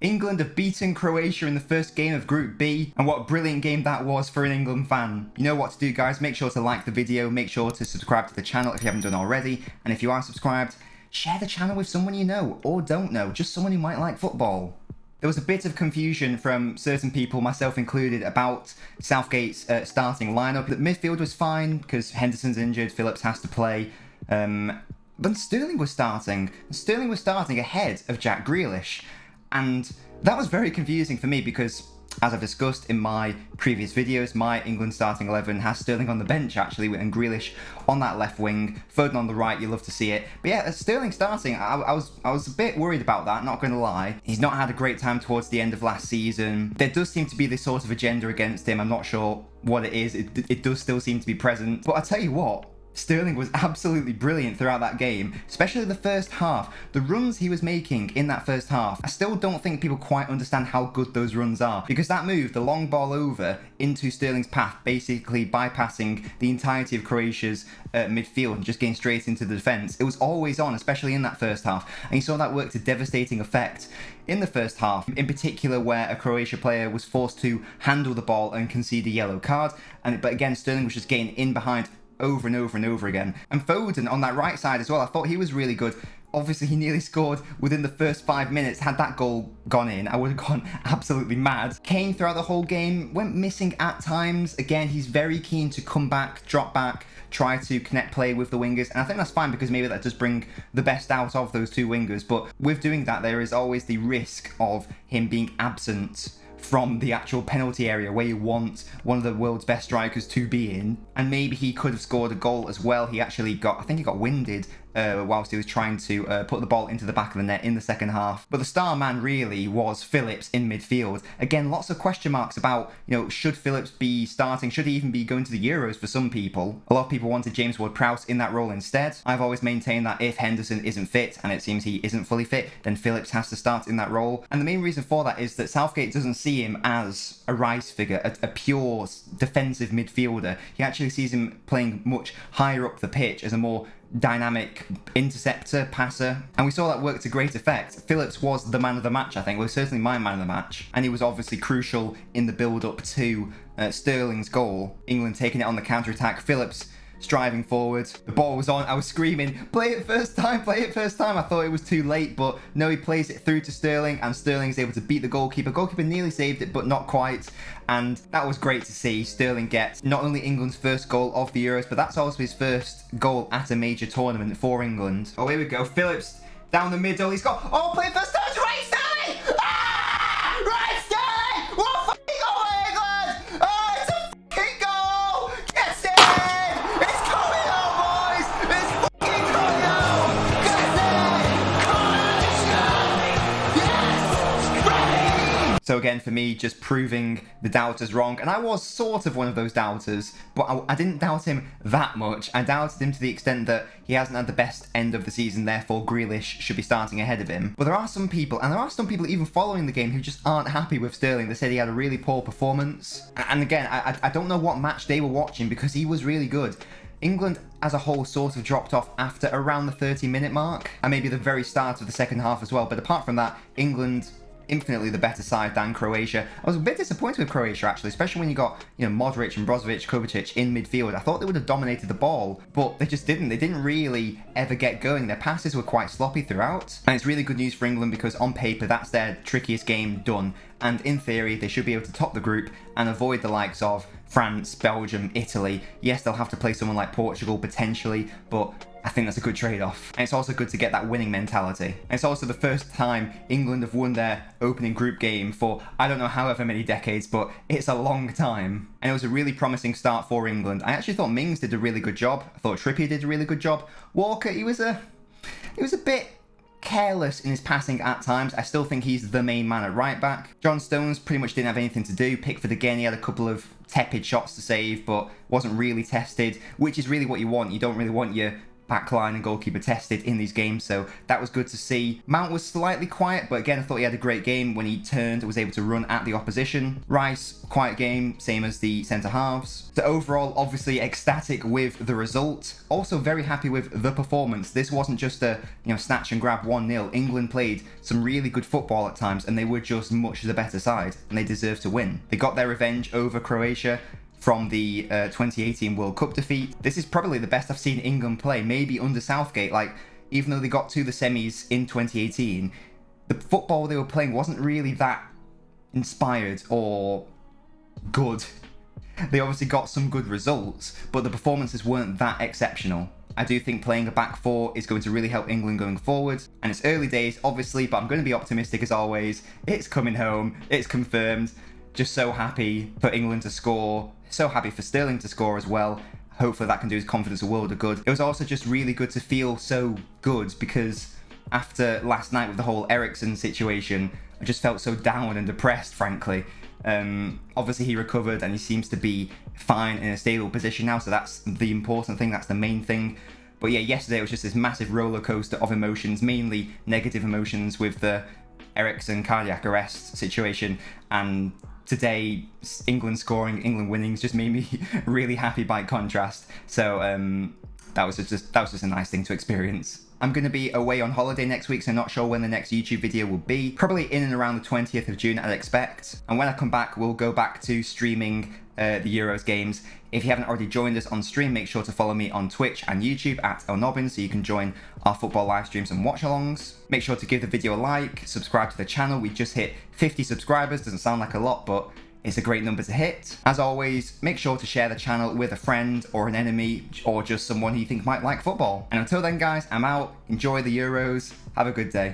England have beaten Croatia in the first game of Group B, and what a brilliant game that was for an England fan. You know what to do, guys. Make sure to like the video, make sure to subscribe to the channel if you haven't done already, and if you are subscribed, share the channel with someone you know, or don't know, just someone who might like football. There was a bit of confusion from certain people, myself included, about Southgate's starting lineup. The midfield was fine because Henderson's injured, Phillips has to play, but Sterling was starting. Sterling was starting ahead of Jack Grealish, and that was very confusing for me because, as I've discussed in my previous videos, my England starting 11 has Sterling on the bench actually, and Grealish on that left wing, Foden on the right. You love to see it. But yeah, Sterling starting, I was a bit worried about that, not going to lie. He's not had a great time towards the end of last season. There does seem to be this sort of agenda against him. I'm not sure what it is. It does still seem to be present. But I tell you what, Sterling was absolutely brilliant throughout that game, especially the first half. The runs he was making in that first half, I still don't think people quite understand how good those runs are, because that move, the long ball over into Sterling's path, basically bypassing the entirety of Croatia's midfield and just getting straight into the defence, it was always on, especially in that first half, and you saw that work to devastating effect in the first half, in particular where a Croatia player was forced to handle the ball and concede a yellow card, but again Sterling was just getting in behind over and over and over again. And Foden on that right side as well, I thought he was really good. Obviously, he nearly scored within the first 5 minutes. Had that goal gone in, I would have gone absolutely mad. Kane throughout the whole game went missing at times. Again, he's very keen to come back, drop back, try to connect play with the wingers. And I think that's fine because maybe that does bring the best out of those two wingers. But with doing that, there is always the risk of him being absent from the actual penalty area where you want one of the world's best strikers to be in. And maybe he could have scored a goal as well. He actually got, I think he got winded whilst he was trying to put the ball into the back of the net in the second half. But the star man really was Phillips in midfield. Again, lots of question marks about, should Phillips be starting? Should he even be going to the Euros for some people? A lot of people wanted James Ward-Prowse in that role instead. I've always maintained that if Henderson isn't fit, and it seems he isn't fully fit, then Phillips has to start in that role. And the main reason for that is that Southgate doesn't see him as a Rice figure, a pure defensive midfielder. He actually sees him playing much higher up the pitch as a more dynamic interceptor, passer, and we saw that work to great effect. Phillips was the man of the match, I think. Well, certainly my man of the match, and he was obviously crucial in the build-up to Sterling's goal. England taking it on the counter-attack, Phillips striving forward, the ball was on, I was screaming, play it first time, play it first time. I thought it was too late, but no, he plays it through to Sterling, and Sterling is able to beat the goalkeeper. Goalkeeper nearly saved it, but not quite, and that was great to see. Sterling gets not only England's first goal of the Euros, but that's also his first goal at a major tournament for England. Oh, here we go, Phillips down the middle, he's got, oh, play it first time, it's right, Sterling! Ah! Right, Sterling! What a fucking goal, England! Oh, it's a fucking goal! Gets it! It's coming out, boys! It's fucking coming out! Gets it! Yes! Ready! So again, for me, just proving the doubters wrong, and I was sort of one of those doubters, but I didn't doubt him that much. I doubted him to the extent that he hasn't had the best end of the season, therefore Grealish should be starting ahead of him. But there are some people, and there are some people even following the game, who just aren't happy with Sterling. They said he had a really poor performance, and again, I don't know what match they were watching because he was really good. England as a whole sort of dropped off after around the 30-minute mark, and maybe the very start of the second half as well, but apart from that, England infinitely the better side than Croatia. I was a bit disappointed with Croatia actually, especially when you got, Modric and Brozovic, Kovacic in midfield. I thought they would have dominated the ball, but they just didn't. They didn't really ever get going. Their passes were quite sloppy throughout, and it's really good news for England because on paper that's their trickiest game done, and in theory they should be able to top the group and avoid the likes of France, Belgium, Italy. Yes, they'll have to play someone like Portugal potentially, but I think that's a good trade-off. And it's also good to get that winning mentality. And it's also the first time England have won their opening group game for I don't know however many decades, but it's a long time. And it was a really promising start for England. I actually thought Mings did a really good job. I thought Trippier did a really good job. Walker, he was a bit careless in his passing at times. I still think he's the main man at right back. John Stones pretty much didn't have anything to do. Pickford again, he had a couple of tepid shots to save, but wasn't really tested, which is really what you want. You don't really want your backline and goalkeeper tested in these games, so that was good to see. Mount was slightly quiet, but again, I thought he had a great game when he turned and was able to run at the opposition. Rice, quiet game, same as the centre halves. So overall, obviously ecstatic with the result. Also very happy with the performance. This wasn't just a snatch and grab 1-0. England played some really good football at times, and they were just much the better side, and they deserved to win. They got their revenge over Croatia from the 2018 World Cup defeat. This is probably the best I've seen England play, maybe under Southgate. Like, even though they got to the semis in 2018, the football they were playing wasn't really that inspired or good. They obviously got some good results, but the performances weren't that exceptional. I do think playing a back four is going to really help England going forward. And it's early days, obviously, but I'm going to be optimistic as always. It's coming home. It's confirmed. Just so happy for England to score. So happy for Sterling to score as well. Hopefully that can do his confidence a world of good. It was also just really good to feel so good, because after last night with the whole Eriksen situation, I just felt so down and depressed, frankly. Obviously he recovered and he seems to be fine in a stable position now, so that's the important thing, that's the main thing. But yeah, yesterday it was just this massive roller coaster of emotions, mainly negative emotions with the Eriksen cardiac arrest situation, and today England scoring, England winning just made me really happy by contrast. So that was just a nice thing to experience. I'm going to be away on holiday next week, so not sure when the next YouTube video will be. Probably in and around the 20th of June, I'd expect. And when I come back, we'll go back to streaming the Euros games. If you haven't already joined us on stream, make sure to follow me on Twitch and YouTube at LNobbins so you can join our football live streams and watch-alongs. Make sure to give the video a like, subscribe to the channel. We just hit 50 subscribers. Doesn't sound like a lot, but it's a great number to hit. As always, make sure to share the channel with a friend or an enemy or just someone who you think might like football. And until then, guys, I'm out. Enjoy the Euros. Have a good day.